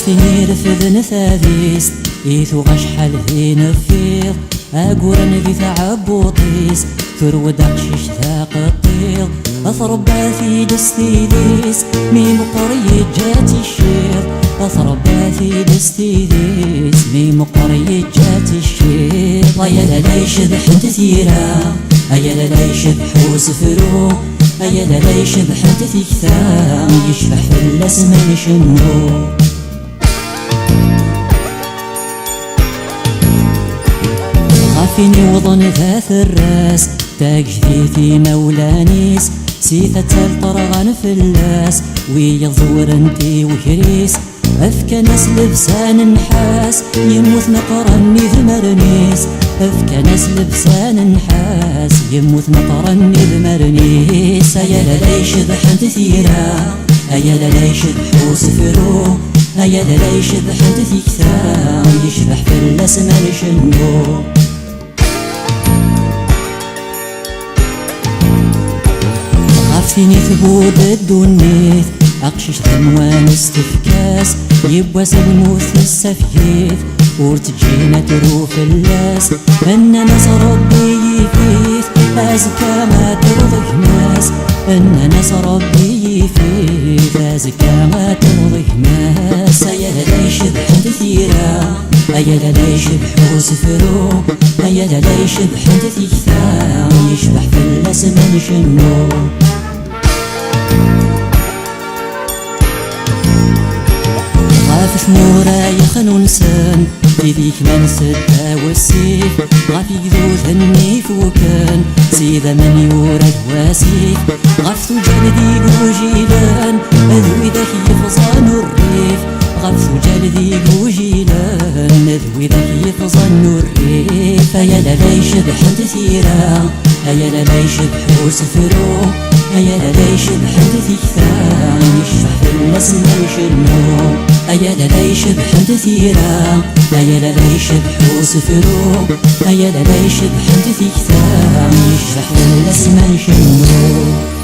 غافيني رفد نثابيس إيثو غشحال ذي نفيض أقورن ذي ثعب وطيس ثرو دقشش ثاق الطيض أثربا في دستي ديس ميم قري جاتي الشير أثربا في دستي ديس ميم قري جاتي الشير أيا لا يشبح تثيرا أيا لا يشبح وسفرو أيا لا يشبح تثيكثا يشبح في الأسمان شنو غافيني وضن ذات الراس تاجدي في مولانيس سيثة الطرغان في اللاس ويظور انتي وكريس أفكى ناس لبسان نحاس يموت نقرني ذمرنيس أفكى ناس لبسان نحاس يموت نقرني ذمرنيس أيا لا يشبح تثيرا أيا لا يشبح وسفرو أيا لا يشبح تثيكثا يشبح في الأسمان شنو غافيني ثبود الدنيث أقشش ثموان استفكاس يبواس الموت السفيث ورتجينا تروف اللاس أن ناس ربي يفيث أزكى ما ترضيك ناس أن ناس ربي يفيث أزكى ما ترضيك ناس أيا لا يشبح تثيرا أيا لا يشبح وسفرو أيا لا يشبح تثيكثا يشبح في الأسمان شنو غاف ثمورا يخنو نسان في ذيك ما نسد والسيف غاف يقذو ثنيف وكان سيدا من يورد واسيف غاف ثجال ذيك وجيلان أذوي ذاك يفظان الريف غاف ثجال ذيك وجيلان أذوي ذاك يفظان الريف أيا لا يشبح تثيرا أيا لا يشبح وسفرو أيا لا يشبح تثيكثا يشبح في الأسمان شنو أيا لا يشبح تثيرا أيا لا يشبح وسفرو أيا لا يشبح تثيكثا يشبح في الأسمان شنو